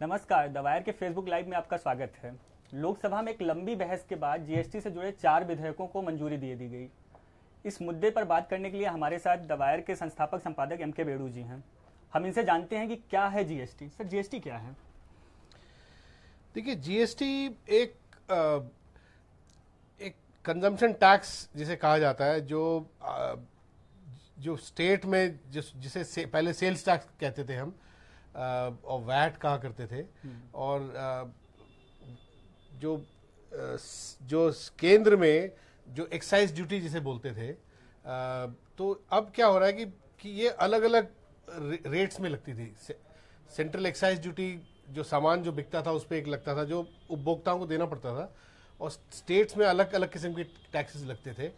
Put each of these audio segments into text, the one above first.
नमस्कार। The wire के Facebook live में आपका स्वागत है। लोकसभा में एक लंबी बहस के बाद जीएसटी से जुड़े 4 विधेयकों को मंजूरी दे दी गई। इस मुद्दे पर बात करने के लिए हमारे साथ द वायर के संस्थापक संपादक एम.के. बेड़ू जी हैं। हम इनसे जानते हैं कि क्या है जीएसटी। सर, जीएसटी क्या है? देखिए, जीएसटी एक कंजम्पशन टैक्स जिसे कहा जाता है, जो स्टेट में जिसे पहले सेल्स टैक्स कहते थे हम, और वैट कहा करते थे, और जो केंद्र में जो एक्साइज ड्यूटी जिसे बोलते थे, तो अब क्या हो रहा है कि ये अलग अलग रेट्स में लगती थी। सेंट्रल एक्साइज ड्यूटी जो सामान जो बिकता था उस पर एक लगता था, जो उपभोक्ताओं को देना पड़ता था, और स्टेट्स में अलग अलग किस्म के टैक्सेस लगते थे,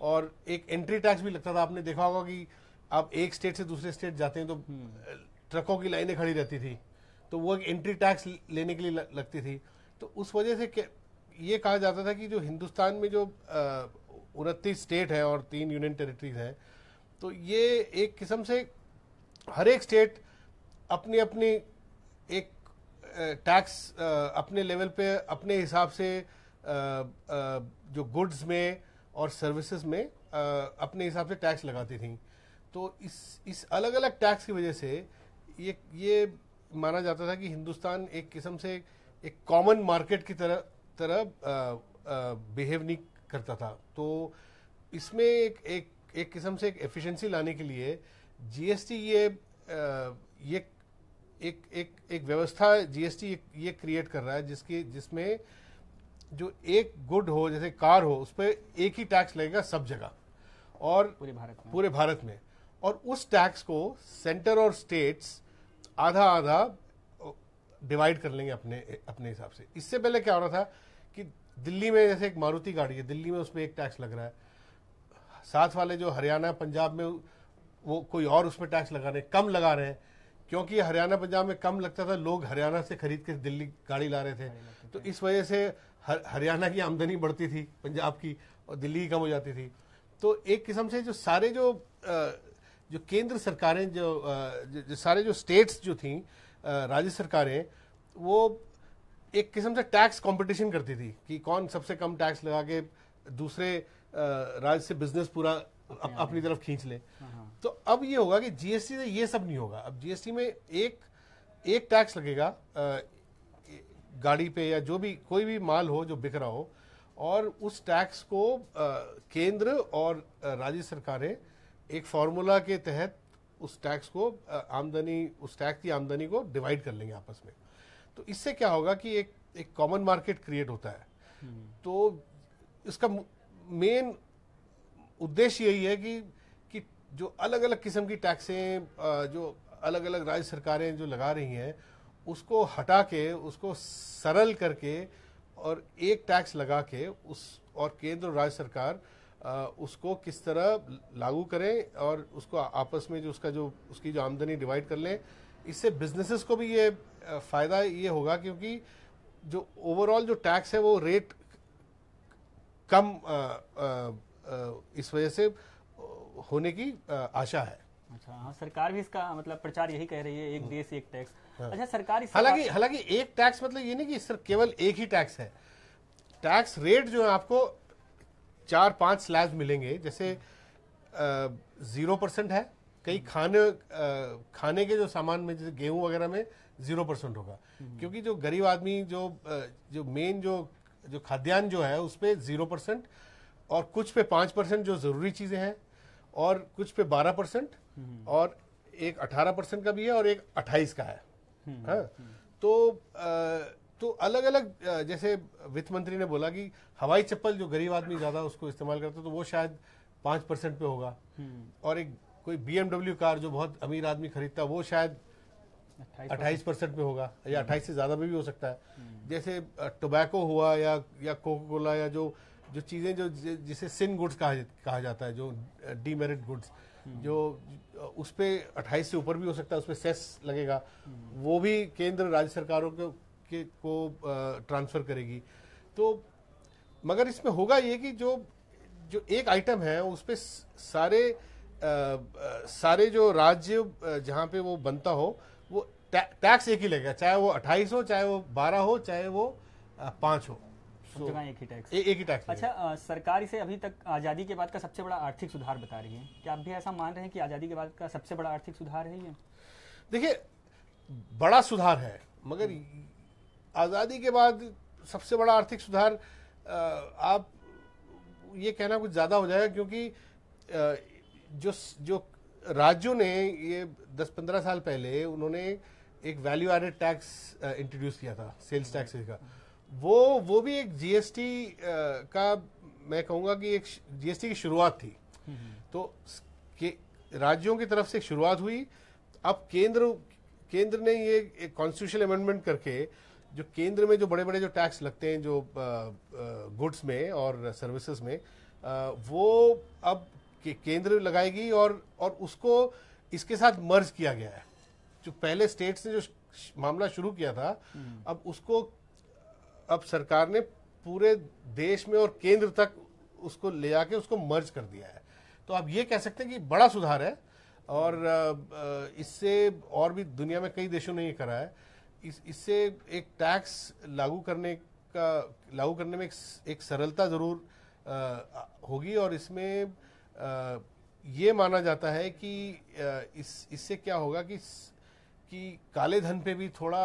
और एक एंट्री टैक्स भी लगता था। आपने देखा होगा कि आप एक स्टेट से दूसरे स्टेट जाते हैं तो ट्रकों की लाइनें खड़ी रहती थी, तो वो एक एंट्री टैक्स लेने के लिए लगती थी। तो उस वजह से ये कहा जाता था कि जो हिंदुस्तान में जो 29 स्टेट हैं और 3 यूनियन टेरिटरीज हैं, तो ये एक किस्म से हर एक स्टेट अपनी अपनी एक टैक्स अपने लेवल पे अपने हिसाब से जो गुड्स में और सर्विसेज में अपने हिसाब से टैक्स लगाती थी। तो इस अलग अलग टैक्स की वजह से ये माना जाता था कि हिंदुस्तान एक किस्म से एक कॉमन मार्केट की तरह बिहेव नहीं करता था। तो इसमें एक किस्म से एक एफिशिएंसी लाने के लिए जीएसटी एक व्यवस्था जीएसटी ये क्रिएट कर रहा है, जिसमें जो एक गुड हो, जैसे कार हो, उस पर एक ही टैक्स लगेगा सब जगह और पूरे भारत में। और उस टैक्स को सेंटर और स्टेट्स आधा आधा डिवाइड कर लेंगे अपने हिसाब से। इससे पहले क्या हो रहा था कि दिल्ली में जैसे एक मारुति गाड़ी है, दिल्ली में उसमें एक टैक्स लग रहा है, साथ वाले जो हरियाणा पंजाब में वो कोई और उसमें टैक्स कम लगा रहे हैं, क्योंकि हरियाणा पंजाब में कम लगता था, लोग हरियाणा से खरीद के दिल्ली गाड़ी ला रहे थे। तो इस वजह से हरियाणा की आमदनी बढ़ती थी पंजाब की, और दिल्ली की कम हो जाती थी। तो एक किस्म से जो सारे जो केंद्र सरकारें जो सारे जो स्टेट्स जो थी, राज्य सरकारें, वो एक किस्म से टैक्स कंपटीशन करती थी कि कौन सबसे कम टैक्स लगा के दूसरे राज्य से बिजनेस पूरा अपनी तरफ खींच ले। तो अब ये होगा कि जीएसटी से ये सब नहीं होगा। अब जीएसटी में एक टैक्स लगेगा गाड़ी पे, या जो भी कोई भी माल हो जो बिक रहा हो, और उस टैक्स को केंद्र और राज्य सरकारें एक फॉर्मूला के तहत उस टैक्स की आमदनी को डिवाइड कर लेंगे आपस में। तो इससे क्या होगा कि एक कॉमन मार्केट क्रिएट होता है। तो इसका मेन उद्देश्य यही है कि जो अलग अलग किस्म की टैक्सें जो अलग अलग राज्य सरकारें जो लगा रही हैं, उसको हटा के, उसको सरल करके और एक टैक्स लगा के और केंद्र और राज्य सरकार उसको किस तरह लागू करें, और उसको आपस में उसकी जो आमदनी डिवाइड कर लें। इससे बिजनेसेस को भी ये फायदा ये होगा, क्योंकि जो ओवरऑल जो टैक्स है वो रेट कम इस वजह से होने की आशा है। अच्छा, हाँ, सरकार भी इसका मतलब प्रचार यही कह रही है, एक देश एक टैक्स। अच्छा, सरकार हालांकि एक टैक्स मतलब ये नहीं कि सिर्फ केवल एक ही टैक्स है। टैक्स रेट जो है आपको 4-5 स्लैब्स मिलेंगे। जैसे 0% है, कई खाने के जो सामान में, जैसे गेहूं वगैरह में 0% होगा, क्योंकि जो गरीब आदमी जो मेन जो खाद्यान्न जो है उस पर 0%, और कुछ पे 5% जो जरूरी चीजें हैं, और कुछ पे 12%, और एक 18% का भी है, और एक 28 का है। हाँ, तो अलग अलग, जैसे वित्त मंत्री ने बोला कि हवाई चप्पल जो गरीब आदमी ज्यादा उसको इस्तेमाल करता है, तो वो शायद 5% पे होगा, और एक कोई BMW कार जो बहुत अमीर आदमी खरीदता है वो शायद 28% पे होगा, या 28 से ज्यादा भी हो सकता है। जैसे टोबैको हुआ या कोका कोला, या जो चीजें जिसे सिन गुड्स कहा जाता है, जो डीमेरिट गुड्स, जो उस पे 28 से ऊपर भी हो सकता है, उस पे सेस लगेगा, वो भी केंद्र राज्य सरकारों को ट्रांसफर करेगी। तो मगर इसमें होगा ये कि जो एक आइटम है उस पे सारे जो राज्य जहां पे वो बनता हो वो टैक्स एक ही लगेगा, चाहे वो 28 हो, चाहे वो 12 हो, चाहे वो 5 हो, सब जगह एक ही टैक्स। एक ही टैक्स। अच्छा, सरकार इसे अभी तक आज़ादी के बाद का सबसे बड़ा आर्थिक सुधार बता रही है। क्या आप भी ऐसा मान रहे हैं कि आज़ादी के बाद का सबसे बड़ा आर्थिक सुधार है ये? देखिए, बड़ा सुधार है, मगर आज़ादी के बाद सबसे बड़ा आर्थिक सुधार आप ये कहना कुछ ज़्यादा हो जाएगा, क्योंकि जो राज्यों ने ये 10-15 साल पहले उन्होंने एक वैल्यू एडेड टैक्स इंट्रोड्यूस किया था, सेल्स टैक्स का, वो भी एक जीएसटी का, मैं कहूँगा कि एक जीएसटी की शुरुआत थी। तो राज्यों की तरफ से शुरुआत हुई। अब केंद्र ने ये एक कॉन्स्टिट्यूशनल अमेंडमेंट करके, जो केंद्र में जो बड़े बड़े जो टैक्स लगते हैं जो गुड्स में और सर्विसेज में, वो अब केंद्र लगाएगी और उसको इसके साथ मर्ज किया गया है। जो पहले स्टेट्स ने जो मामला शुरू किया था, अब सरकार ने पूरे देश में और केंद्र तक उसको ले जाके उसको मर्ज कर दिया है। तो आप ये कह सकते हैं कि बड़ा सुधार है, और इससे और भी दुनिया में कई देशों ने ये करा है। इससे एक टैक्स लागू करने में एक सरलता जरूर होगी, और इसमें ये माना जाता है कि इससे क्या होगा कि काले धन पे भी थोड़ा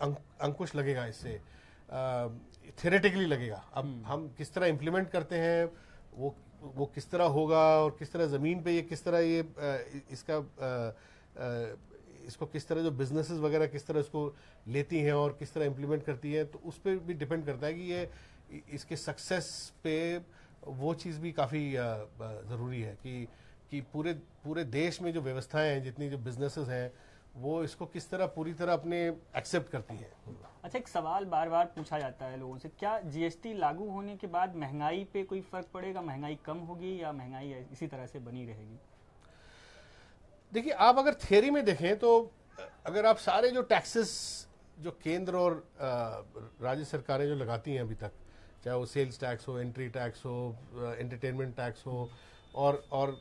अंकुश लगेगा। इससे थ्योरेटिकली लगेगा। अब हम किस तरह इम्प्लीमेंट करते हैं, वो किस तरह होगा, और किस तरह ज़मीन पे ये किस तरह ये इसको किस तरह जो बिजनेसेस वगैरह किस तरह इसको लेती हैं और किस तरह इम्प्लीमेंट करती हैं, तो उस पर भी डिपेंड करता है कि ये इसके सक्सेस पे वो चीज़ भी काफ़ी ज़रूरी है कि पूरे देश में जो व्यवस्थाएं हैं, जितनी जो बिजनेसेस हैं, वो इसको किस तरह पूरी तरह अपने एक्सेप्ट करती है। अच्छा, एक सवाल बार बार पूछा जाता है लोगों से, क्या जीएसटी लागू होने के बाद महंगाई पे कोई फर्क पड़ेगा? महंगाई कम होगी या महंगाई इसी तरह से बनी रहेगी? देखिए, आप अगर थियरी में देखें तो अगर आप सारे जो टैक्सेस जो केंद्र और राज्य सरकारें जो लगाती हैं अभी तक, चाहे वो सेल्स टैक्स हो, एंट्री टैक्स हो, एंटरटेनमेंट टैक्स हो, और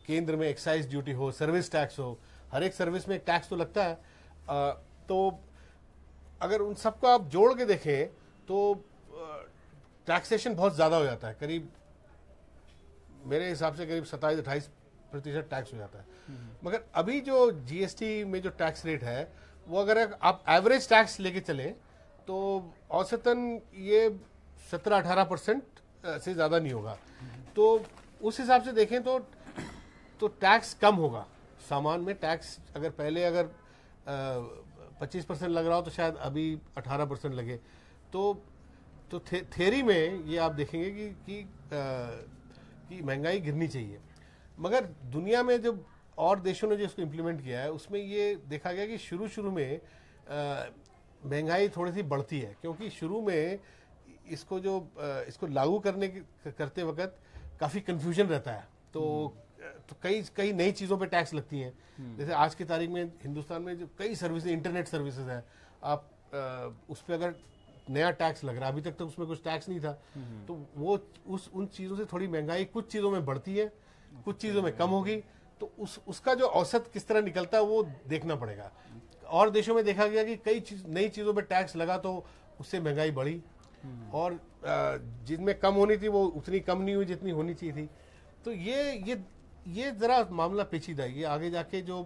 केंद्र में एक्साइज ड्यूटी हो, सर्विस टैक्स हो, हर एक सर्विस में एक टैक्स तो लगता है। तो अगर उन सबको आप जोड़ के देखें तो टैक्सेशन बहुत ज़्यादा हो जाता है। करीब मेरे हिसाब से करीब 27-28% टैक्स हो जाता है। मगर अभी जो जीएसटी में जो टैक्स रेट है, वो अगर आप एवरेज टैक्स लेके चलें तो औसतन ये 17-18% से ज़्यादा नहीं होगा। तो उस हिसाब से देखें तो टैक्स कम होगा। सामान में टैक्स अगर पहले 25% लग रहा हो तो शायद अभी 18% लगे। तो थ्योरी में ये आप देखेंगे कि महंगाई गिरनी चाहिए। मगर दुनिया में जब और देशों ने जो इसको इम्प्लीमेंट किया है, उसमें ये देखा गया कि शुरू में महंगाई थोड़ी सी बढ़ती है, क्योंकि शुरू में इसको लागू करते वक्त काफ़ी कन्फ्यूजन रहता है। तो कई नई चीज़ों पे टैक्स लगती हैं। जैसे आज की तारीख में हिंदुस्तान में जो कई सर्विसेज, इंटरनेट सर्विसेज हैं, आप उस पर अगर नया टैक्स लग रहा है, अभी तक तो उसमें कुछ टैक्स नहीं था, तो वो उन चीज़ों से थोड़ी महंगाई कुछ चीज़ों में बढ़ती है, कुछ चीज़ों में कम होगी। तो उसका जो औसत किस तरह निकलता है वो देखना पड़ेगा। और देशों में देखा गया कि नई चीज़ों पे टैक्स लगा तो उससे महंगाई बढ़ी, और जिनमें कम होनी थी वो उतनी कम नहीं हुई जितनी होनी चाहिए थी। तो ये जरा मामला पेचीदा है। ये आगे जाके जो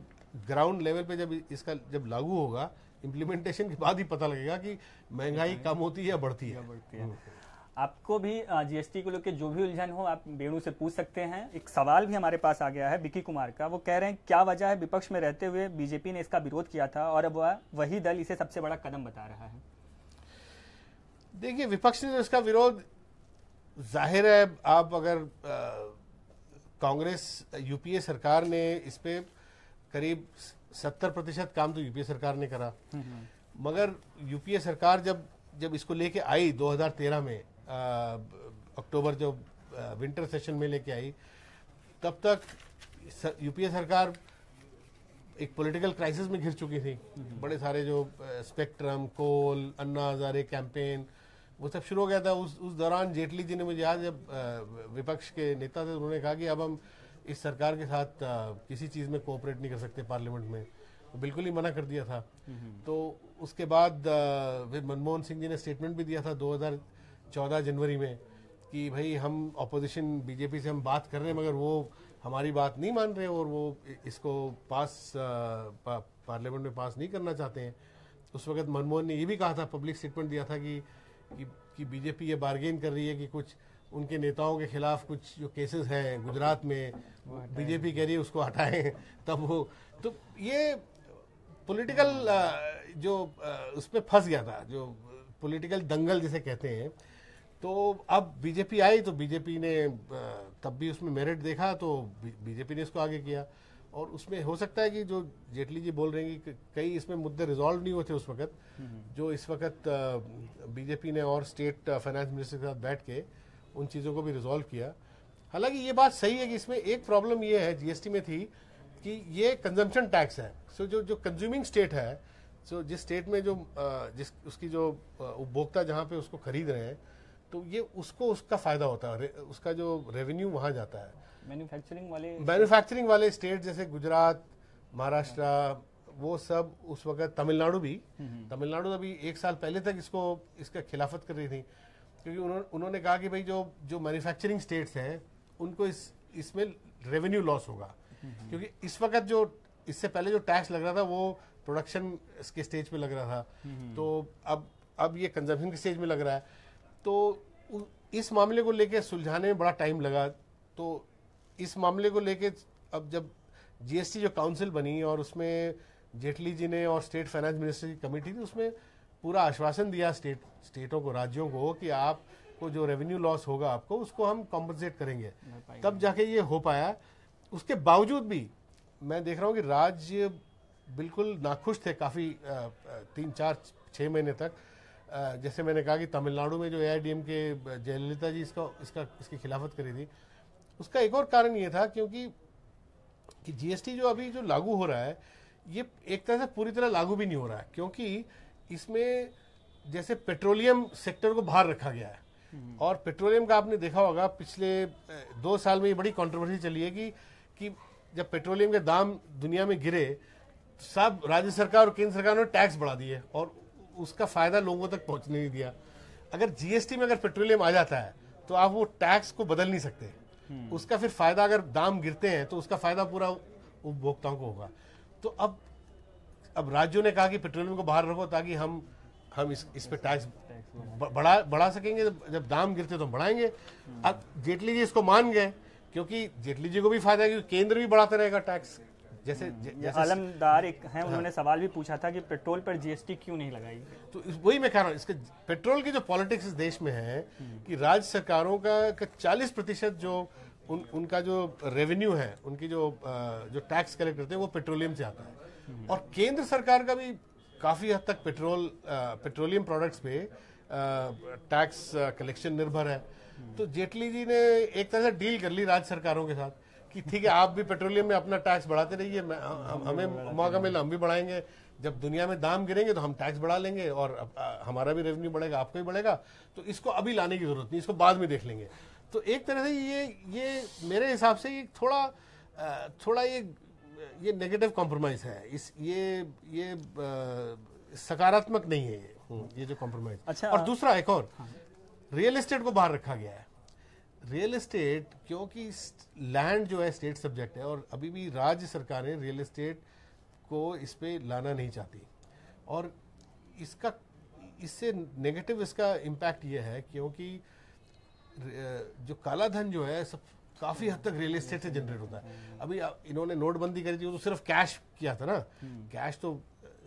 ग्राउंड लेवल पे जब लागू होगा, इम्प्लीमेंटेशन के बाद ही पता लगेगा कि महंगाई कम होती है या बढ़ती है। आपको भी जीएसटी को लेकर जो भी उलझन हो आप वेणु से पूछ सकते हैं। एक सवाल भी हमारे पास आ गया है विकी कुमार का। वो कह रहे हैं, क्या वजह है विपक्ष में रहते हुए बीजेपी ने इसका विरोध किया था और अब वही दल इसे सबसे बड़ा कदम बता रहा है? देखिए, विपक्ष ने तो इसका विरोध, जाहिर है, आप अगर कांग्रेस यूपीए सरकार ने इस पे करीब 70% काम तो यूपीए सरकार ने करा। मगर यूपीए सरकार जब इसको लेके आई 2013 में, अक्टूबर जो विंटर सेशन में लेके आई, तब तक यूपीए सरकार एक पॉलिटिकल क्राइसिस में घिर चुकी थी। बड़े सारे जो स्पेक्ट्रम, कोल, अन्ना हजारे कैंपेन, वो सब शुरू हो गया था। उस दौरान जेटली जी ने, मुझे याद, जब विपक्ष के नेता थे, उन्होंने कहा कि अब हम इस सरकार के साथ किसी चीज़ में कोऑपरेट नहीं कर सकते पार्लियामेंट में। बिल्कुल ही मना कर दिया था। तो उसके बाद फिर मनमोहन सिंह जी ने स्टेटमेंट भी दिया था 2014 जनवरी में कि भाई हम अपोजिशन बीजेपी से हम बात कर रहे हैं, मगर वो हमारी बात नहीं मान रहे और वो इसको पार्लियामेंट में पास नहीं करना चाहते हैं। उस वक्त मनमोहन ने ये भी कहा था, पब्लिक स्टेटमेंट दिया था कि बीजेपी ये बार्गेन कर रही है कि कुछ उनके नेताओं के खिलाफ कुछ जो केसेस हैं गुजरात में, बीजेपी कह रही है उसको हटाएं। तब वो तो ये पॉलिटिकल जो उसमें फंस गया था, जो पॉलिटिकल दंगल जिसे कहते हैं। तो अब बीजेपी आई तो बीजेपी ने तब भी उसमें मेरिट देखा तो बीजेपी ने इसको आगे किया। और उसमें हो सकता है कि जो जेटली जी बोल रहे हैं कि कई इसमें मुद्दे रिजॉल्व नहीं होते उस वक्त, जो इस वक्त बीजेपी ने और स्टेट फाइनेंस मिनिस्टर के साथ बैठ के उन चीज़ों को भी रिजॉल्व किया। हालांकि ये बात सही है कि इसमें एक प्रॉब्लम ये है जीएसटी में थी कि ये कंजम्पशन टैक्स है। सो जो कंज्यूमिंग स्टेट है, सो जिस स्टेट में जो उसकी जो उपभोक्ता जहाँ पे उसको खरीद रहे हैं, तो ये उसको उसका फायदा होता है, उसका जो रेवेन्यू वहाँ जाता है। मैन्युफैक्चरिंग वाले स्टेट जैसे गुजरात, महाराष्ट्र, वो सब उस वक्त तमिलनाडु अभी एक साल पहले तक इसका खिलाफत कर रही थी, क्योंकि उन्होंने कहा कि भाई जो मैन्युफैक्चरिंग स्टेट्स हैं उनको इसमें रेवेन्यू लॉस होगा, क्योंकि इस वक्त जो इससे पहले जो टैक्स लग रहा था वो प्रोडक्शन के स्टेज पे लग रहा था, तो अब ये कंजम्पशन के स्टेज में लग रहा है। तो इस मामले को लेके सुलझाने में बड़ा टाइम लगा। तो इस मामले को लेके अब जब जीएसटी जो काउंसिल बनी और उसमें जेटली जी ने और स्टेट फाइनेंस मिनिस्टर की कमेटी थी, उसमें पूरा आश्वासन दिया स्टेटों को, राज्यों को, कि आपको जो रेवेन्यू लॉस होगा आपको उसको हम कॉम्पनसेट करेंगे, तब जाके ये हो पाया। उसके बावजूद भी मैं देख रहा हूँ कि राज्य बिल्कुल नाखुश थे काफ़ी 3-4-6 महीने तक। जैसे मैंने कहा कि तमिलनाडु में जो एआईडीएम के जयललिता जी इसकी खिलाफत करी थी, उसका एक और कारण ये था क्योंकि जीएसटी जो अभी जो लागू हो रहा है ये एक तरह से पूरी तरह लागू भी नहीं हो रहा है, क्योंकि इसमें जैसे पेट्रोलियम सेक्टर को बाहर रखा गया है। और पेट्रोलियम का आपने देखा होगा पिछले 2 साल में ये बड़ी कंट्रोवर्सी चली है कि जब पेट्रोलियम के दाम दुनिया में गिरे, सब राज्य सरकार और केंद्र सरकार ने टैक्स बढ़ा दिए और उसका फायदा लोगों तक पहुंचने नहीं दिया। अगर जीएसटी में अगर पेट्रोलियम आ जाता है तो आप वो टैक्स को बदल नहीं सकते, उसका फिर फायदा, अगर दाम गिरते हैं तो उसका फायदा पूरा उपभोक्ताओं को होगा। तो अब राज्यों ने कहा कि पेट्रोलियम को बाहर रखो ताकि हम इस पे टैक्स बढ़ा सकेंगे, जब दाम गिरते तो हम बढ़ाएंगे। अब जेटली जी इसको मान गए, क्योंकि जेटली जी को भी फायदा है क्योंकि केंद्र भी बढ़ाता रहेगा टैक्स। जैसे आलमदार एक हैं, उन्होंने सवाल भी पूछा था कि पेट्रोल पर जीएसटी क्यों नहीं लगाई। तो वही मैं कह रहा हूँ, इसके पेट्रोल की जो पॉलिटिक्स इस देश में है कि राज्य सरकारों का 40% जो उनका जो रेवेन्यू है, उनकी जो टैक्स कलेक्ट करते हैं वो पेट्रोलियम से आता है। और केंद्र सरकार का भी काफी हद तक पेट्रोलियम प्रोडक्ट्स पे टैक्स कलेक्शन निर्भर है। तो जेटली जी ने एक तरह से डील कर ली राज्य सरकारों के साथ कि ठीक है, आप भी पेट्रोलियम में अपना टैक्स बढ़ाते रहिए, हमें मौका मिला हम भी बढ़ाएंगे, जब दुनिया में दाम गिरेंगे तो हम टैक्स बढ़ा लेंगे और हमारा भी रेवेन्यू बढ़ेगा, आपका भी बढ़ेगा। तो इसको अभी लाने की जरूरत नहीं, इसको बाद में देख लेंगे। तो एक तरह से ये मेरे हिसाब से ये थोड़ा ये नेगेटिव कॉम्प्रोमाइज है। ये सकारात्मक नहीं है ये जो कॉम्प्रोमाइज। अच्छा, और दूसरा एक और, रियल एस्टेट को बाहर रखा गया है। रियल एस्टेट, क्योंकि लैंड जो है स्टेट सब्जेक्ट है और अभी भी राज्य सरकारें रियल एस्टेट को इस पे लाना नहीं चाहती। और इससे नेगेटिव इसका इम्पैक्ट ये है क्योंकि जो काला धन जो है सब काफी हद तक रियल एस्टेट से जनरेट होता है। अभी इन्होंने नोटबंदी करी थी, वो तो सिर्फ कैश किया था ना। कैश तो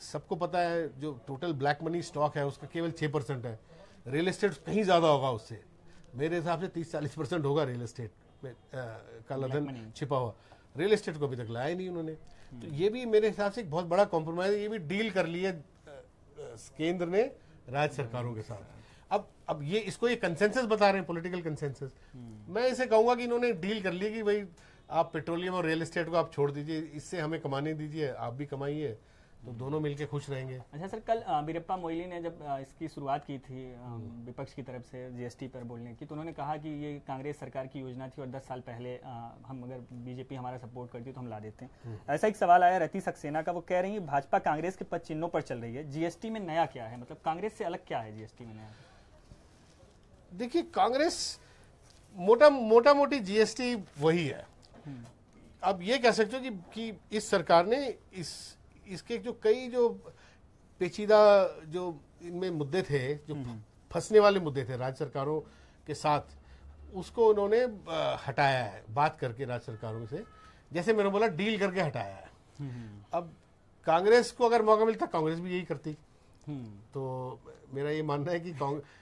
सबको पता है, जो टोटल ब्लैक मनी स्टॉक है उसका केवल 6% है। रियल एस्टेट कहीं ज्यादा होगा उससे, मेरे हिसाब से 30-40% होगा रियल एस्टेट में काला धन छिपा हुआ। रियल एस्टेट को अभी तक लाया नहीं उन्होंने। तो ये भी मेरे हिसाब से एक बहुत बड़ा कॉम्प्रोमाइज है। ये भी डील कर ली है केंद्र ने राज्य सरकारों के साथ। अब इसको ये कंसेंसस बता रहे हैं, पॉलिटिकल कंसेंसस। मैं इसे कहूंगा कि इन्होंने डील कर ली कि भाई आप पेट्रोलियम और रियल एस्टेट को आप छोड़ दीजिए, इससे हमें कमाने दीजिए, आप भी कमाइए, तो दोनों मिलके खुश रहेंगे। अच्छा सर, कल वीरप्पा मोइली ने जब इसकी शुरुआत की थी विपक्ष की तरफ से जीएसटी पर बोलने की, तो उन्होंने कहा कि ये कांग्रेस सरकार की योजना थी और 10 साल पहले हम अगर बीजेपी हमारा सपोर्ट करती तो हम ला देते हैं। ऐसा एक सवाल आया रति सक्सेना का, वो कह रही है भाजपा कांग्रेस के पद चिन्हों पर चल रही है, जीएसटी में नया क्या है, मतलब कांग्रेस से अलग क्या है जीएसटी में नया? देखिए, कांग्रेस मोटा मोटी जीएसटी वही है। अब ये कह सकते हो कि इस सरकार ने इसके जो कई जो पेचीदा जो इनमें मुद्दे थे, जो फंसने वाले मुद्दे थे राज्य सरकारों के साथ, उसको उन्होंने हटाया है बात करके राज्य सरकारों से, जैसे मैंने बोला डील करके हटाया है। अब कांग्रेस को अगर मौका मिलता कांग्रेस भी यही करती। तो मेरा ये मानना है कि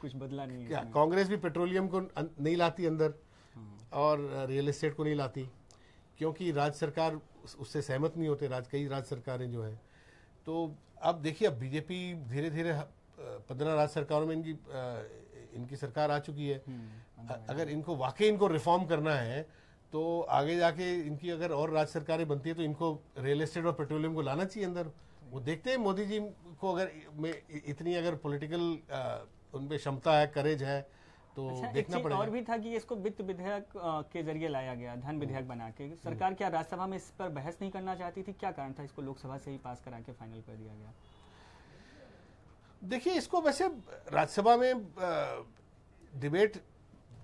कुछ बदला नहीं है। कांग्रेस भी पेट्रोलियम को नहीं लाती अंदर और रियल एस्टेट को नहीं लाती, क्योंकि राज्य सरकार उससे सहमत नहीं होते, कई राज्य सरकारें जो हैं। तो अब देखिए, अब बीजेपी धीरे धीरे 15 राज्य सरकारों में इनकी सरकार आ चुकी है। अगर इनको वाकई इनको रिफॉर्म करना है तो आगे जाके इनकी अगर और राज्य सरकारें बनती है तो इनको रियल एस्टेट और पेट्रोलियम को लाना चाहिए अंदर। वो देखते हैं मोदी जी को, अगर इतनी अगर पॉलिटिकल उनपे क्षमता है, करेज है, तो अच्छा, देखना पड़ेगा। और भी था कि इसको वित्त विधेयक के जरिए लाया गया, धन विधेयक बना के। सरकार क्या राज्यसभा में इस पर बहस नहीं करना चाहती थी, क्या कारण था इसको लोकसभा से ही पास करा के फाइनल कर दिया गया? देखिए, इसको वैसे राज्यसभा में डिबेट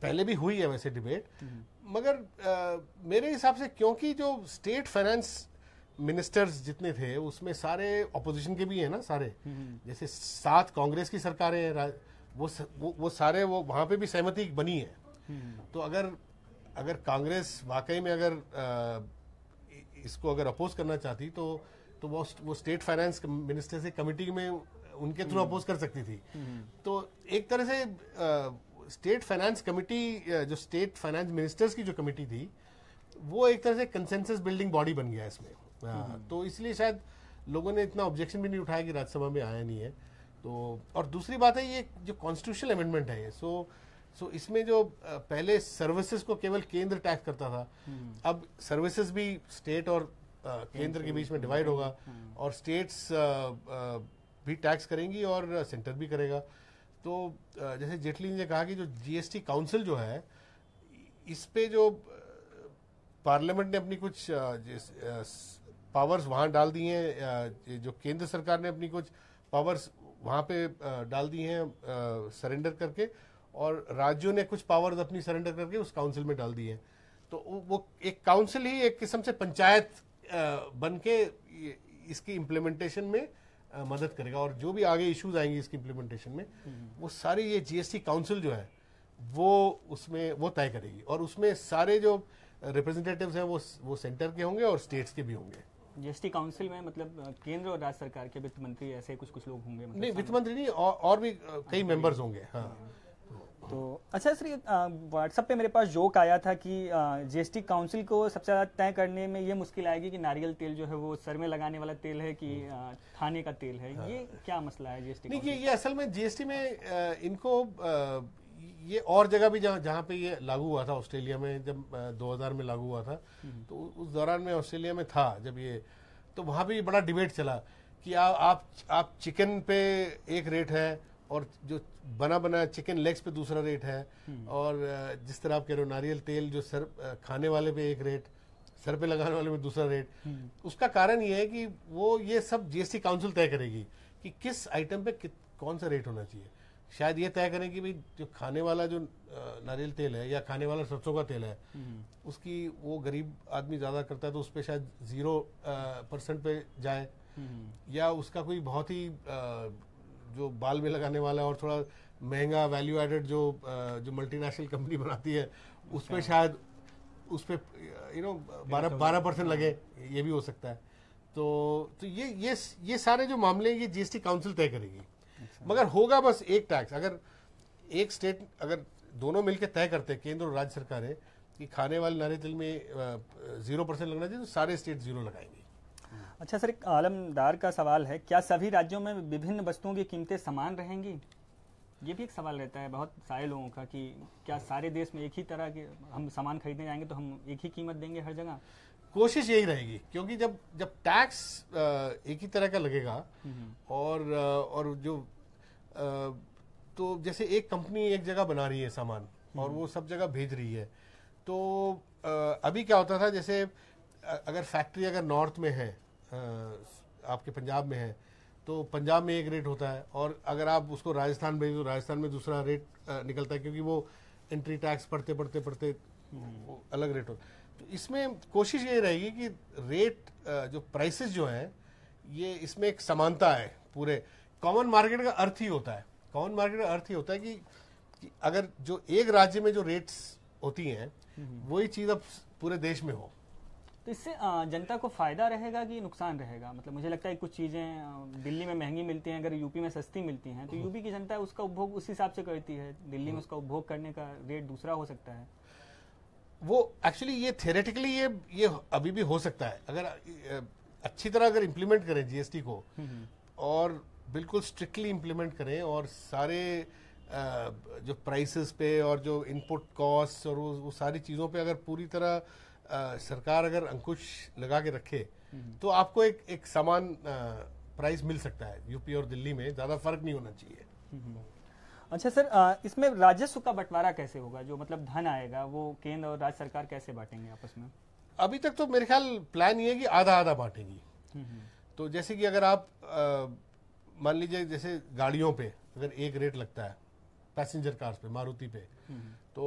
पहले भी हुई है, वैसे डिबेट, मगर मेरे हिसाब से क्योंकि जो स्टेट फाइनेंस मिनिस्टर्स जितने थे उसमें सारे ऑपोजिशन के भी हैं ना सारे, जैसे 7 कांग्रेस की सरकारें हैं, वो सारे वो वहां पे भी सहमति बनी है। तो अगर कांग्रेस वाकई में अगर इसको अगर अपोज करना चाहती तो वो स्टेट फाइनेंस मिनिस्टर से कमेटी में उनके थ्रू अपोज कर सकती थी। तो एक तरह से स्टेट फाइनेंस कमेटी, जो स्टेट फाइनेंस मिनिस्टर्स की जो कमेटी थी, वो एक तरह से कंसेंसस बिल्डिंग बॉडी बन गया इसमें। तो इसलिए शायद लोगों ने इतना ऑब्जेक्शन भी नहीं उठाया कि राज्यसभा में आया नहीं है। तो और दूसरी बात है, ये जो कॉन्स्टिट्यूशनल अमेंडमेंट है ये, सो इसमें जो पहले सर्विसेज को केवल केंद्र टैक्स करता था, अब सर्विसेज भी स्टेट और केंद्र के बीच में डिवाइड होगा, और स्टेट्स भी टैक्स करेंगी और सेंटर भी करेगा। तो जैसे जेटली ने कहा कि जो जीएसटी काउंसिल जो है, इस पे जो पार्लियामेंट ने अपनी कुछ पावर्स वहां डाल दी हैं, जो केंद्र सरकार ने अपनी कुछ पावर्स वहां पे डाल दी हैं सरेंडर करके, और राज्यों ने कुछ पावर्स अपनी सरेंडर करके उस काउंसिल में डाल दी है। तो वो एक काउंसिल ही एक किस्म से पंचायत बन के इसकी इम्प्लीमेंटेशन में मदद करेगा, और जो भी आगे इश्यूज आएंगे इसकी इम्प्लीमेंटेशन में, वो सारी ये जीएसटी काउंसिल जो है वो तय करेगी, और उसमें सारे जो रिप्रेजेंटेटिव्स हैं वो सेंटर के होंगे और स्टेट्स के भी होंगे। जीएसटी काउंसिल में मतलब केंद्र और राज्य सरकार के वित्त मंत्री ऐसे कुछ लोग होंगे? मतलब नहीं, वित्त मंत्री नहीं, और भी कई मेंबर्स होंगे। हाँ। तो अच्छा सर, व्हाट्सएप पे मेरे पास जोक आया था कि जीएसटी काउंसिल को सबसे ज़्यादा तय करने में ये मुश्किल आएगी कि नारियल तेल जो है वो सर में लगाने वाला तेल है कि खाने का तेल है। ये क्या मसला है जीएसटी? नहीं, ये असल में जीएसटी में इनको ये और जगह भी जहाँ पे ये लागू हुआ था, ऑस्ट्रेलिया में जब 2000 में लागू हुआ था, तो उस दौरान में ऑस्ट्रेलिया में था जब ये, तो वहाँ पे बड़ा डिबेट चला कि आप चिकन पे एक रेट है, और जो बना चिकन लेग्स पे दूसरा रेट है, और जिस तरह आप कह रहे हो नारियल तेल जो सर खाने वाले पे एक रेट, सर पे लगाने वाले पे दूसरा रेट। उसका कारण ये है कि वो ये सब जीएसटी काउंसिल तय करेगी कि किस आइटम पे कौन सा रेट होना चाहिए। शायद ये तय करें कि भाई जो खाने वाला जो नारियल तेल है या खाने वाला सरसों का तेल है, उसकी वो गरीब आदमी ज्यादा करता है तो उस पर शायद 0% पे जाए, या उसका कोई बहुत ही जो बाल में लगाने वाला और थोड़ा महंगा वैल्यू एडेड जो मल्टीनेशनल कंपनी बनाती है, उस पर शायद उस पर 12% लगे, ये भी हो सकता है। तो ये सारे जो मामले ये जीएसटी काउंसिल तय करेगी। मगर होगा बस एक टैक्स, अगर एक स्टेट अगर दोनों मिलकर तय करते हैं, केंद्र और राज्य सरकारें, कि खाने वाले नारियल तेल में 0% लगना चाहिए, तो सारे स्टेट 0 लगाएंगे। अच्छा सर, एक आलमदार का सवाल है, क्या सभी राज्यों में विभिन्न वस्तुओं की कीमतें समान रहेंगी? ये भी एक सवाल रहता है बहुत सारे लोगों का कि क्या सारे देश में एक ही तरह के हम सामान खरीदने जाएंगे तो हम एक ही कीमत देंगे हर जगह? कोशिश यही रहेगी, क्योंकि जब जब टैक्स एक ही तरह का लगेगा और जो तो जैसे एक कंपनी एक जगह बना रही है सामान और वो सब जगह भेज रही है, तो अभी क्या होता था, जैसे अगर फैक्ट्री अगर नॉर्थ में है, आपके पंजाब में है, तो पंजाब में एक रेट होता है, और अगर आप उसको राजस्थान भेज दो, राजस्थान में दूसरा रेट निकलता है, क्योंकि वो एंट्री टैक्स पढ़ते पढ़ते पढ़ते वो अलग रेट होता है। तो इसमें कोशिश ये रहेगी कि रेट जो प्राइसेस जो हैं, ये इसमें एक समानता है। पूरे कॉमन मार्केट का अर्थ ही होता है, कॉमन मार्केट का अर्थ ही होता है कि अगर जो एक राज्य में जो रेट्स होती हैं वही चीज़ अब पूरे देश में हो। तो इससे जनता को फायदा रहेगा कि नुकसान रहेगा? मतलब मुझे लगता है कुछ चीजें दिल्ली में महंगी मिलती हैं, अगर यूपी में सस्ती मिलती हैं, तो यूपी की जनता उसका उपभोग उस हिसाब से करती है, दिल्ली में उसका उपभोग करने का रेट दूसरा हो सकता है। वो एक्चुअली ये थियोरेटिकली ये अभी भी हो सकता है, अगर अच्छी तरह अगर इम्प्लीमेंट करें जीएसटी को, और बिल्कुल स्ट्रिक्टली इम्प्लीमेंट करें, और सारे जो प्राइसेस पे और जो इनपुट कॉस्ट और वो सारी चीज़ों पे अगर पूरी तरह सरकार अगर अंकुश लगा के रखे, तो आपको एक समान प्राइस मिल सकता है। यूपी और दिल्ली में ज़्यादा फर्क नहीं होना चाहिए। अच्छा सर, इसमें राजस्व का बंटवारा कैसे होगा? जो मतलब धन आएगा वो केंद्र और राज्य सरकार कैसे बांटेंगे आपस में? अभी तक तो मेरे ख्याल प्लान ये है कि आधा आधा बांटेंगी। तो जैसे कि अगर आप मान लीजिए, जैसे गाड़ियों पे अगर एक रेट लगता है पैसेंजर कार्स पे, मारुति पे, तो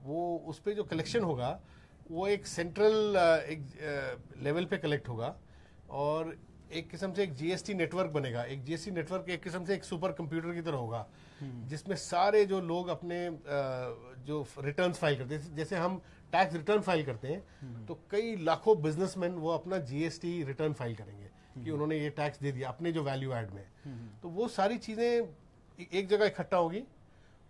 वो उस पे जो कलेक्शन होगा वो एक सेंट्रल एक लेवल पे कलेक्ट होगा, और एक किस्म से एक जीएसटी नेटवर्क बनेगा। एक जीएसटी नेटवर्क एक किस्म से एक सुपर कंप्यूटर की तरह होगा, जिसमें सारे जो लोग अपने जो रिटर्न्स फाइल करते हैं, जैसे हम टैक्स रिटर्न फाइल करते हैं, तो कई लाखों बिजनेसमैन वो अपना जीएसटी रिटर्न फाइल करेंगे कि उन्होंने ये टैक्स दे दिया अपने जो वैल्यू ऐड में। तो वो सारी चीजें एक जगह इकट्ठा होगी,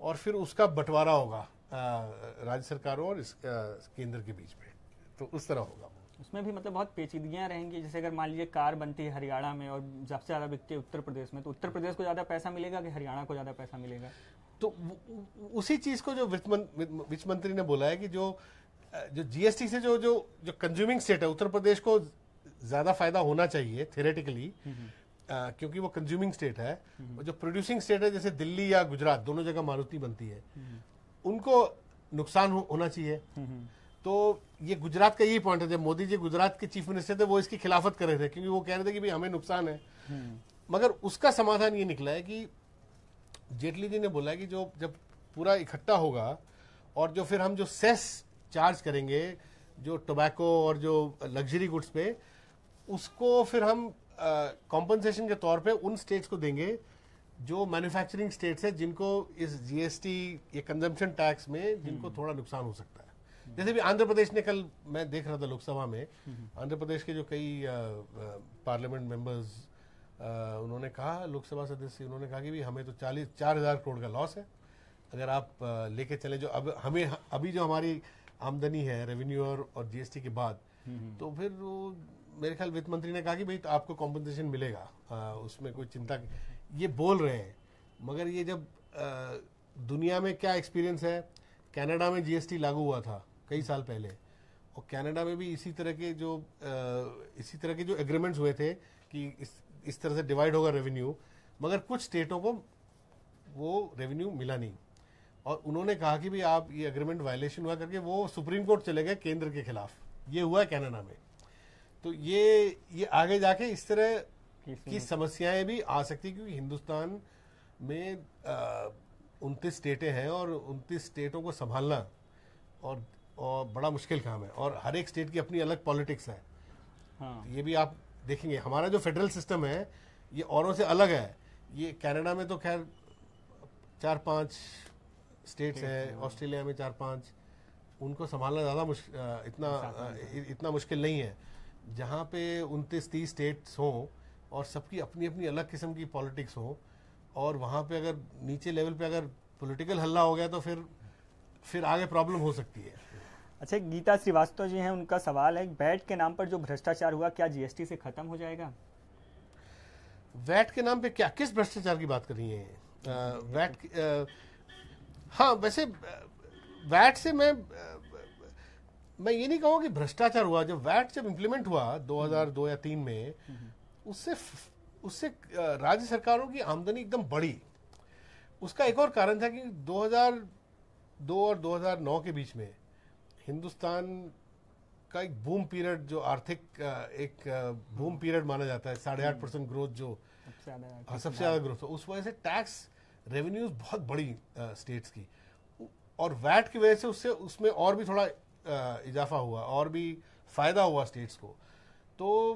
और फिर उसका बंटवारा होगा राज्य सरकारों और केंद्र के बीच में। तो उस तरह होगा। उसमें भी मतलब बहुत पेचीदगियां रहेंगी। जैसे अगर मान लीजिए कार बनती है हरियाणा में और सबसे ज्यादा बिकती है उत्तर प्रदेश में, तो उत्तर प्रदेश को ज्यादा पैसा मिलेगा कि हरियाणा को ज्यादा पैसा मिलेगा? तो उसी चीज को जो वित्त मंत्री ने बोला है कि जो जीएसटी से जो कंज्यूमिंग स्टेट है, उत्तर प्रदेश को ज्यादा फायदा होना चाहिए थियोरेटिकली, क्योंकि वो कंज्यूमिंग स्टेट है। और जो प्रोड्यूसिंग स्टेट है, जैसे दिल्ली या गुजरात, दोनों जगह मारुति बनती है, उनको नुकसान होना चाहिए। तो ये गुजरात का यही पॉइंट है। जब मोदी जी गुजरात के चीफ मिनिस्टर थे, वो इसकी खिलाफत कर रहे थे, क्योंकि वो कह रहे थे कि भाई हमें नुकसान है। मगर उसका समाधान ये निकला है कि जेटली जी ने बोला है कि जो जब पूरा इकट्ठा होगा, और जो फिर हम जो सेस चार्ज करेंगे जो टोबैको और जो लग्जरी गुड्स पे, उसको फिर हम कॉम्पनसेशन के तौर पे उन स्टेट्स को देंगे जो मैन्युफैक्चरिंग स्टेट्स है, जिनको इस जीएसटी ये कंजम्पशन टैक्स में जिनको थोड़ा नुकसान हो सकता है। जैसे भी आंध्र प्रदेश ने, कल मैं देख रहा था लोकसभा में, आंध्र प्रदेश के जो कई पार्लियामेंट मेंबर्स, उन्होंने कहा, लोकसभा सदस्य, उन्होंने कहा कि भी हमें तो 4,000 करोड़ का लॉस है, अगर आप लेके चले जो अब हमें अभी जो हमारी आमदनी है रेवेन्यू और जीएसटी के बाद, तो फिर वो मेरे ख्याल वित्त मंत्री ने कहा कि भाई तो आपको कॉम्पनसेशन मिलेगा, उसमें कोई चिंता, ये बोल रहे हैं। मगर ये जब दुनिया में क्या एक्सपीरियंस है, कनाडा में जीएसटी लागू हुआ था कई साल पहले, और कनाडा में भी इसी तरह के जो एग्रीमेंट्स हुए थे कि इस तरह से डिवाइड होगा रेवेन्यू, मगर कुछ स्टेटों को वो रेवेन्यू मिला नहीं, और उन्होंने कहा कि भाई आप ये एग्रीमेंट वायलेशन हुआ करके वो सुप्रीम कोर्ट चले गए केंद्र के खिलाफ। ये हुआ है कनाडा में। तो ये आगे जाके इस तरह की समस्याएं भी आ सकती, क्योंकि हिंदुस्तान में 29 स्टेटें हैं, और 29 स्टेटों को संभालना और बड़ा मुश्किल काम है, और हर एक स्टेट की अपनी अलग पॉलिटिक्स है। हाँ। ये भी आप देखेंगे, हमारा जो फेडरल सिस्टम है ये औरों से अलग है। ये कनाडा में तो खैर 4-5 स्टेट्स है, ऑस्ट्रेलिया में 4-5, उनको संभालना ज़्यादा इतना मुश्किल नहीं है। जहाँ पे 29-30 स्टेट्स हों और सबकी अपनी अपनी अलग किस्म की पॉलिटिक्स हो, और वहाँ पे अगर नीचे लेवल पे अगर पॉलिटिकल हल्ला हो गया तो फिर आगे प्रॉब्लम हो सकती है। अच्छा, गीता श्रीवास्तव जी हैं, उनका सवाल है, वैट के नाम पर जो भ्रष्टाचार हुआ क्या जीएसटी से खत्म हो जाएगा? वैट के नाम पे क्या, किस भ्रष्टाचार की बात कर रही हैं? वैट हाँ, वैसे वैट से मैं ये नहीं कहूँगा कि भ्रष्टाचार हुआ। जब वैट जब इम्प्लीमेंट हुआ 2002 या 3 में, उससे राज्य सरकारों की आमदनी एकदम बढ़ी। उसका एक और कारण था कि 2002 और 2009 के बीच में हिंदुस्तान का एक बूम पीरियड, जो आर्थिक एक बूम पीरियड माना जाता है, 8.5% ग्रोथ, जो सबसे ज्यादा ग्रोथ, उस वजह से टैक्स रेवेन्यूज बहुत बड़ी स्टेट्स की, और वैट की वजह से उससे उसमें और भी थोड़ा इजाफा हुआ और भी फायदा हुआ स्टेट्स को। तो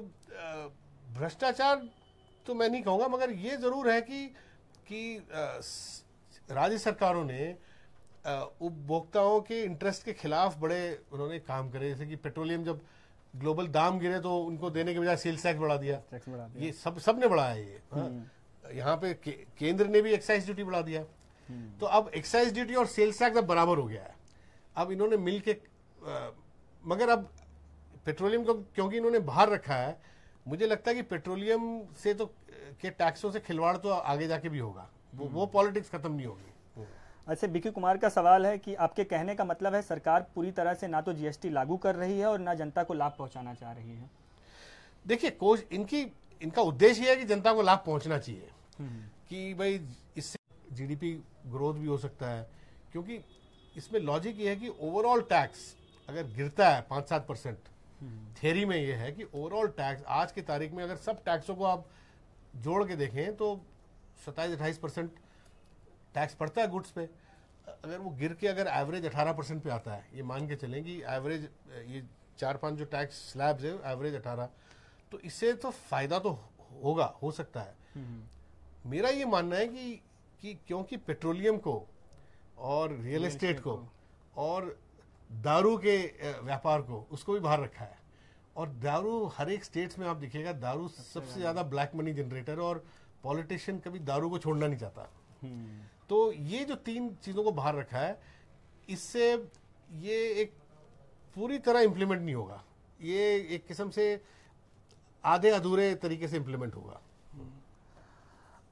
भ्रष्टाचार तो मैं नहीं कहूँगा, मगर ये जरूर है कि राज्य सरकारों ने उपभोक्ताओं के इंटरेस्ट के खिलाफ बड़े उन्होंने काम करे। जैसे कि पेट्रोलियम जब ग्लोबल दाम गिरे तो उनको देने के बजाय सेल्स टैक्स बढ़ा दिया। ये सबने बढ़ाया ये। यहाँ पे केंद्र ने भी एक्साइज ड्यूटी बढ़ा दिया। तो अब एक्साइज ड्यूटी और सेल्स टैक्स अब बराबर हो गया है। अब इन्होंने मिलके मगर अब पेट्रोलियम को क्योंकि इन्होंने बाहर रखा है, मुझे लगता है कि पेट्रोलियम से तो के टैक्सों से खिलवाड़ तो आगे जाके भी होगा। वो पॉलिटिक्स खत्म नहीं होगी। अच्छा, बीके कुमार का सवाल है कि आपके कहने का मतलब है सरकार पूरी तरह से ना तो जीएसटी लागू कर रही है और ना जनता को लाभ पहुंचाना चाह रही है। देखिए, इनका उद्देश्य है कि जनता को लाभ पहुंचना चाहिए, कि भाई इससे जीडीपी ग्रोथ भी हो सकता है। क्योंकि इसमें लॉजिक ये है कि ओवरऑल टैक्स अगर गिरता है 5-7%, थ्योरी में ये है कि ओवरऑल टैक्स आज की तारीख में अगर सब टैक्सों को आप जोड़ के देखें तो 27-28% टैक्स पड़ता है गुड्स पे। अगर वो गिर के अगर एवरेज 18% पे आता है, ये मान के चलें कि एवरेज ये 4-5 जो टैक्स स्लैब्स है एवरेज 18, तो इससे तो फायदा तो होगा, हो सकता है। मेरा ये मानना है कि क्योंकि पेट्रोलियम को और रियल एस्टेट को और दारू के व्यापार को, उसको भी बाहर रखा है, और दारू हर एक स्टेट्स में आप देखिएगा दारू सबसे ज्यादा ब्लैक मनी जनरेटर, और पॉलिटिशियन कभी दारू को छोड़ना नहीं चाहता। तो ये जो 3 चीजों को बाहर रखा है, इससे ये एक पूरी तरह इंप्लीमेंट नहीं होगा। ये एक किस्म से आधे अधूरे तरीके से इंप्लीमेंट होगा।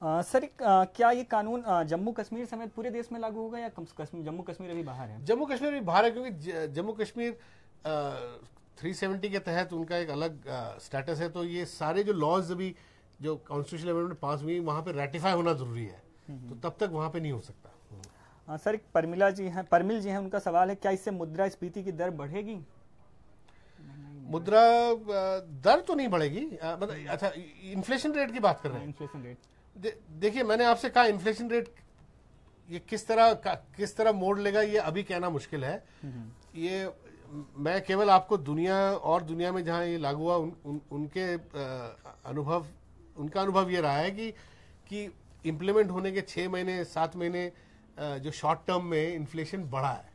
सर, क्या ये कानून जम्मू कश्मीर समेत पूरे देश में लागू होगा या जम्मू कश्मीर अभी बाहर है? जम्मू कश्मीर भी बाहर है, क्योंकि जम्मू कश्मीर 370 के तहत उनका एक अलग स्टेटस है। तो ये सारे जो लॉज अभी जो कॉन्स्टिट्यूशनल अमेंडमेंट पास हुई, वहां पे रेटिफाई होना जरूरी है, तो तब तक वहां पे नहीं हो सकता। सर, परमिल जी हैं, उनका सवाल है क्या इससे मुद्रास्फीति की दर बढ़ेगी? मुद्रा दर तो नहीं बढ़ेगी। अच्छा, इन्फ्लेशन रेट की बात कर रहे हैं? इन्फ्लेशन रेट देखिए, मैंने आपसे कहा इन्फ्लेशन रेट ये किस तरह मोड़ लेगा, ये अभी कहना मुश्किल है। ये मैं केवल आपको दुनिया में जहां ये लागू हुआ उनका अनुभव ये रहा है कि इम्प्लीमेंट होने के 6 महीने 7 महीने जो शॉर्ट टर्म में इन्फ्लेशन बढ़ा है।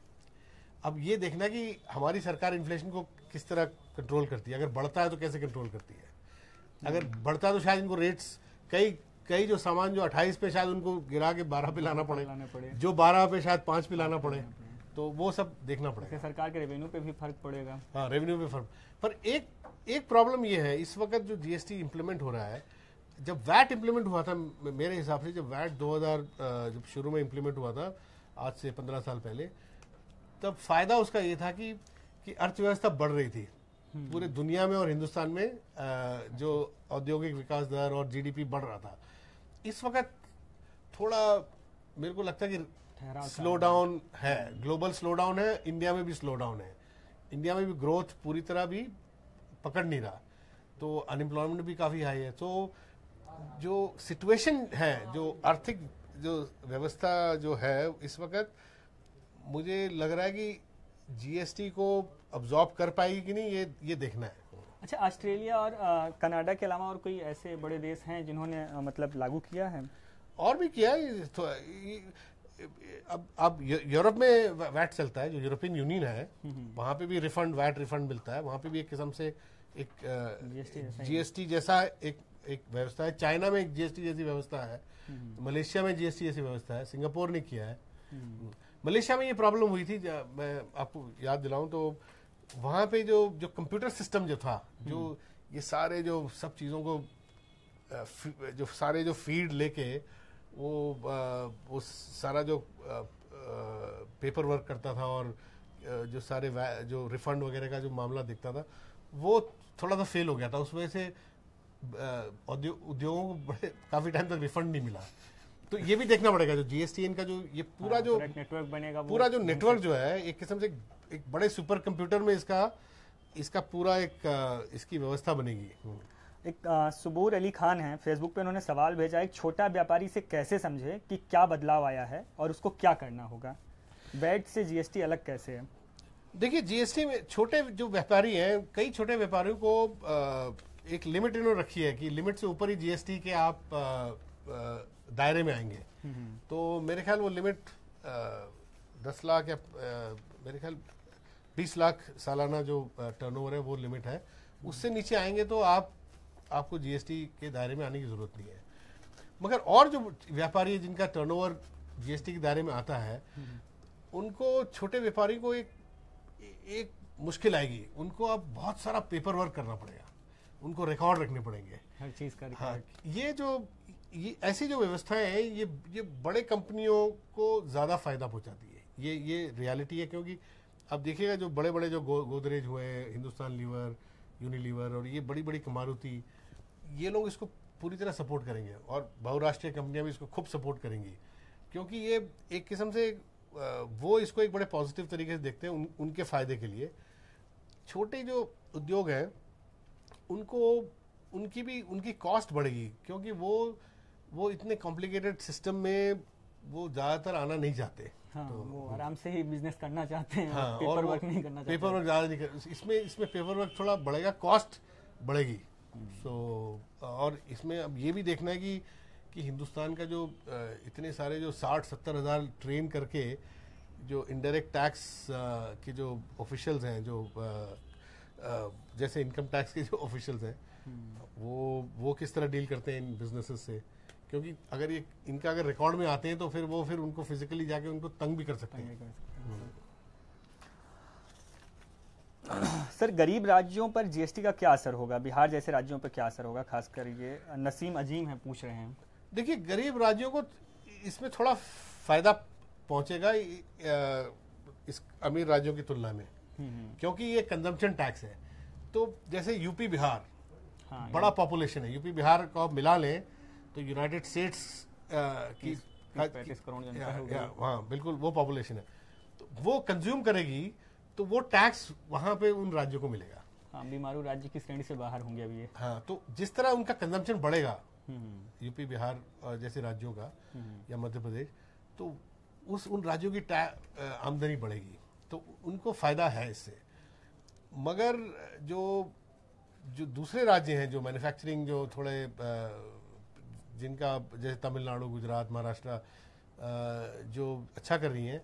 अब ये देखना कि हमारी सरकार इन्फ्लेशन को किस तरह कंट्रोल करती है। अगर बढ़ता है तो कैसे कंट्रोल करती है। अगर बढ़ता है तो शायद इनको रेट्स कई जो सामान जो 28 पे शायद उनको गिरा के 12 पे लाना पड़े, जो 12 पे शायद 5 पे लाना पड़े। तो वो सब देखना पड़ेगा। सरकार के रेवेन्यू पे भी फर्क पड़ेगा। हाँ, रेवेन्यू पे फर्क। पर एक प्रॉब्लम ये है, इस वक्त जो जीएसटी इंप्लीमेंट हो रहा है, जब वैट इंप्लीमेंट हुआ था, मेरे हिसाब से जब वैट 2000 जब शुरू में इंप्लीमेंट हुआ था, आज से 15 साल पहले, तब फायदा उसका ये था कि अर्थव्यवस्था बढ़ रही थी पूरे दुनिया में, और हिंदुस्तान में जो औद्योगिक विकास दर और जीडीपी बढ़ रहा था। इस वक्त थोड़ा मेरे को लगता है कि स्लो डाउन है, ग्लोबल स्लो डाउन है, इंडिया में भी स्लो डाउन है। इंडिया में भी ग्रोथ पूरी तरह भी पकड़ नहीं रहा, तो अनएम्प्लॉयमेंट भी काफी हाई है। तो जो सिचुएशन है, जो आर्थिक जो व्यवस्था जो है इस वक्त, मुझे लग रहा है कि जीएसटी को अब्जॉर्ब कर पाएगी कि नहीं, ये देखना है। अच्छा, ऑस्ट्रेलिया और कनाडा के अलावा और कोई ऐसे बड़े देश हैं जिन्होंने मतलब लागू किया है? और भी किया है। तो अब यूरोप में वैट चलता है, जो यूरोपियन यूनियन है, वहां पे भी वैट रिफंड मिलता है। वहां पे भी एक किस्म से एक जीएसटी जैसा एक व्यवस्था है। चाइना में एक जीएसटी जैसी व्यवस्था है, मलेशिया में जीएसटी जैसी व्यवस्था है, सिंगापुर ने किया है। मलेशिया में ये प्रॉब्लम हुई थी, मैं आपको याद दिलाऊं तो वहां पे जो कंप्यूटर सिस्टम जो था, जो ये सारे जो सब चीजों को जो सारे जो फीड लेके वो सारा जो पेपर वर्क करता था और जो सारे जो रिफंड वगैरह का जो मामला दिखता था वो थोड़ा सा फेल हो गया था, उस वजह से उद्योगों को काफी टाइम तक रिफंड नहीं मिला। तो ये भी देखना पड़ेगा जो जीएसटीएन का जो ये पूरा जो नेटवर्क बनेगा, पूरा जो नेटवर्क जो है एक किस्म से एक बड़े सुपर कंप्यूटर में इसका पूरा एक इसकी व्यवस्था बनेगी। एक सुबूर अली खान है फेसबुक पे, उन्होंने सवाल भेजा, एक छोटा व्यापारी से कैसे समझे कि क्या बदलाव आया है और उसको क्या करना होगा, वैट से जीएसटी अलग कैसे है? देखिए जीएसटी में छोटे जो व्यापारी हैं, कई छोटे व्यापारियों को एक लिमिट इन्होंने रखी है कि लिमिट से ऊपर ही जीएसटी के आप दायरे में आएंगे। तो मेरे ख्याल वो लिमिट 10 लाख या मेरे ख्याल 20 लाख सालाना जो टर्नओवर है वो लिमिट है। उससे नीचे आएंगे तो आपको जीएसटी के दायरे में आने की जरूरत नहीं है। मगर और जो व्यापारी है जिनका टर्नओवर जीएसटी के दायरे में आता है, उनको छोटे व्यापारी को एक मुश्किल आएगी। उनको अब बहुत सारा पेपर वर्क करना पड़ेगा, उनको रिकॉर्ड रखने पड़ेंगे हर चीज का। हाँ, ये ऐसी जो व्यवस्थाएं हैं ये बड़े कंपनियों को ज्यादा फायदा पहुंचाती है। ये रियलिटी है, क्योंकि अब देखिएगा जो बड़े बड़े जो गोदरेज हुए, हिंदुस्तान लीवर, यूनिलीवर और ये बड़ी बड़ी मारुति, ये लोग इसको पूरी तरह सपोर्ट करेंगे और बहुराष्ट्रीय कंपनियां भी इसको खूब सपोर्ट करेंगी, क्योंकि ये एक किस्म से वो इसको एक बड़े पॉजिटिव तरीके से देखते हैं उनके फायदे के लिए। छोटे जो उद्योग हैं उनकी कॉस्ट बढ़ेगी, क्योंकि वो इतने कॉम्प्लिकेटेड सिस्टम में वो ज्यादातर आना नहीं चाहते। हाँ, तो वो आराम से ही बिजनेस करना चाहते हैं। हाँ, पेपर वर्क नहीं करना चाहते। पेपर वर्क ज्यादा नहीं कर, इसमें पेपर वर्क थोड़ा बढ़ेगा, कॉस्ट बढ़ेगी। और इसमें अब ये भी देखना है कि हिंदुस्तान का जो इतने सारे जो 60-70 हज़ार ट्रेन करके जो इनडायरेक्ट टैक्स के जो ऑफिशियल्स हैं, जो जैसे इनकम टैक्स के जो ऑफिशियल्स हैं, वो किस तरह डील करते हैं इन बिजनेसेस से, क्योंकि अगर ये इनका अगर रिकॉर्ड में आते हैं तो फिर उनको फिजिकली जाके उनको तंग भी कर सकते हैं। सर, गरीब राज्यों पर जीएसटी का क्या असर होगा? बिहार जैसे राज्यों पर क्या असर होगा? खासकर ये नसीम अजीम है पूछ रहे हैं। देखिए गरीब राज्यों को इसमें थोड़ा फायदा पहुंचेगा इस अमीर राज्यों की तुलना में, क्योंकि ये कंजम्पशन टैक्स है। तो जैसे यूपी बिहार बड़ा पॉपुलेशन है, यूपी बिहार को आप मिला लें तो यूनाइटेड स्टेट्स की 35 करोड़ जनता है। हाँ बिल्कुल, वो पॉपुलेशन है, तो वो कंज्यूम करेगी तो वो टैक्स वहां पे उन राज्यों को मिलेगा। हाँ, बीमारू राज्य की श्रेणी से बाहर होंगे अभी ये। हाँ, तो जिस तरह उनका कंजम्पशन बढ़ेगा यूपी बिहार जैसे राज्यों का या मध्य प्रदेश, तो उन राज्यों की आमदनी बढ़ेगी, तो उनको फायदा है इससे। मगर जो दूसरे राज्य हैं जो मैन्युफैक्चरिंग जो थोड़े जिनका जैसे तमिलनाडु, गुजरात, महाराष्ट्र जो अच्छा कर रही हैं,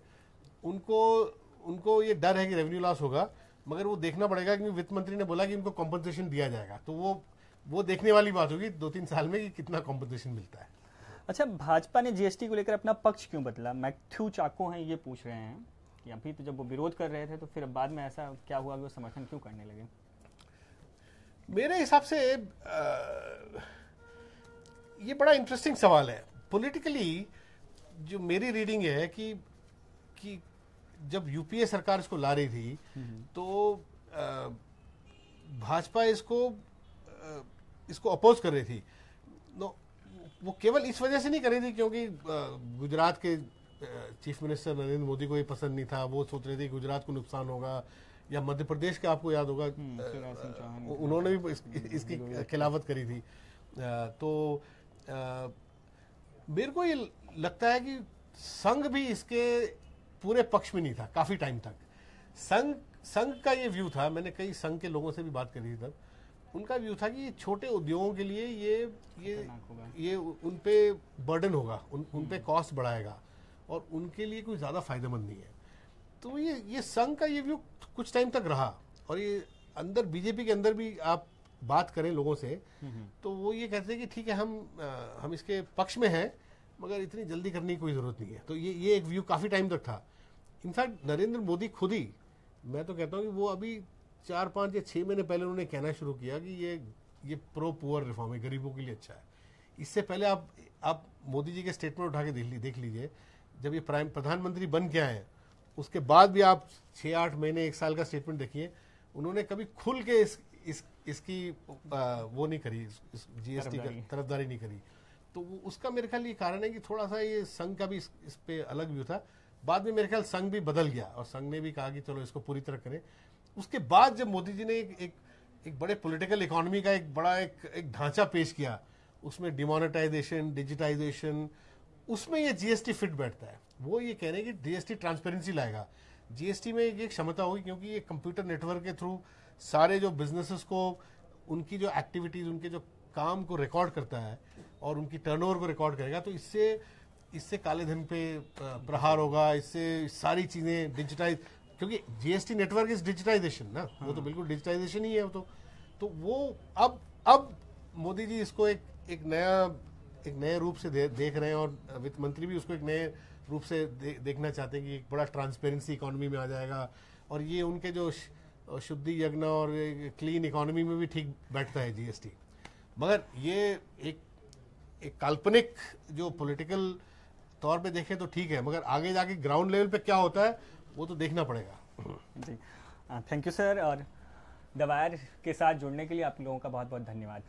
उनको ये डर है कि रेवेन्यू लॉस होगा। मगर वो देखना पड़ेगा, क्योंकि वित्त मंत्री ने बोला कि उनको कॉम्पनसेशन दिया जाएगा, तो वो देखने वाली बात होगी 2-3 साल में कि कितना कॉम्पनसेशन मिलता है। अच्छा, भाजपा ने जीएसटी को लेकर अपना पक्ष क्यों बदला? मैथ्यू चाको हैं, ये पूछ रहे हैं कि अभी तो जब वो विरोध कर रहे थे तो फिर बाद में ऐसा क्या हुआ कि वो समर्थन क्यों करने लगे? मेरे हिसाब से ये बड़ा इंटरेस्टिंग सवाल है। पॉलिटिकली जो मेरी रीडिंग है कि जब यूपीए सरकार इसको ला रही थी तो भाजपा इसको अपोज कर रही थी। वो केवल इस वजह से नहीं कर रही थी क्योंकि गुजरात के चीफ मिनिस्टर नरेंद्र मोदी को ये पसंद नहीं था, वो सोच रहे थे गुजरात को नुकसान होगा, या मध्य प्रदेश का आपको याद होगा उन्होंने भी इसकी खिलाफत करी थी। तो मेरे को ये लगता है कि संघ भी इसके पूरे पक्ष में नहीं था काफी टाइम तक। संघ का ये व्यू था, मैंने कई संघ के लोगों से भी बात करी थी तब, उनका व्यू था कि छोटे उद्योगों के लिए ये उन पे बर्डन होगा, उन पे कॉस्ट बढ़ाएगा और उनके लिए कोई ज्यादा फायदेमंद नहीं है। तो ये संघ का ये व्यू कुछ टाइम तक रहा, और ये अंदर बीजेपी के अंदर भी आप बात करें लोगों से तो वो ये कहते हैं कि ठीक है, हम इसके पक्ष में हैं, मगर इतनी जल्दी करने की कोई जरूरत नहीं है। तो ये एक व्यू काफी टाइम तक था। इनफैक्ट नरेंद्र मोदी खुद ही, मैं तो कहता हूँ कि वो अभी 4-5 या 6 महीने पहले उन्होंने कहना शुरू किया कि ये प्रो पुअर रिफॉर्म है, गरीबों के लिए अच्छा है। इससे पहले आप मोदी जी के स्टेटमेंट उठा के देख लीजिए, जब ये प्रधानमंत्री बन के आए उसके बाद भी आप 6-8 महीने 1 साल का स्टेटमेंट देखिए, उन्होंने कभी खुल के इसकी वो नहीं करी, इस जीएसटी का तरफदारी नहीं करी। तो उसका मेरे ख्याल ये कारण है कि थोड़ा सा ये संघ का भी इस पे अलग व्यू था। बाद में मेरे ख्याल संघ भी बदल गया और संघ ने भी कहा कि चलो इसको पूरी तरह करें। उसके बाद जब मोदी जी ने एक बड़े पॉलिटिकल इकोनॉमी का एक बड़ा एक ढांचा पेश किया, उसमें डिमोनेटाइजेशन, डिजिटाइजेशन, उसमें ये जीएसटी फिट बैठता है। वो ये कह रहे हैं कि जीएसटी ट्रांसपेरेंसी लाएगा, जीएसटी में एक क्षमता होगी, क्योंकि ये कंप्यूटर नेटवर्क के थ्रू सारे जो बिजनेसेस को, उनकी जो एक्टिविटीज, उनके जो काम को रिकॉर्ड करता है और उनकी टर्नओवर को रिकॉर्ड करेगा। तो इससे काले धन पे प्रहार होगा, इससे सारी चीजें डिजिटाइज, क्योंकि जीएसटी नेटवर्क इज डिजिटाइजेशन ना, वो तो बिल्कुल डिजिटाइजेशन ही है। तो वो अब मोदी जी इसको एक नए रूप से देख रहे हैं और वित्त मंत्री भी उसको एक नए रूप से देखना चाहते हैं कि एक बड़ा ट्रांसपेरेंसी इकोनॉमी में आ जाएगा और ये उनके जो शुद्धि यज्ञ और क्लीन इकोनॉमी में भी ठीक बैठता है जीएसटी। मगर ये एक काल्पनिक जो पॉलिटिकल तौर पे देखें तो ठीक है, मगर आगे जाके ग्राउंड लेवल पे क्या होता है वो तो देखना पड़ेगा। जी, थैंक यू सर। और दवायर के साथ जुड़ने के लिए आप लोगों का बहुत बहुत धन्यवाद।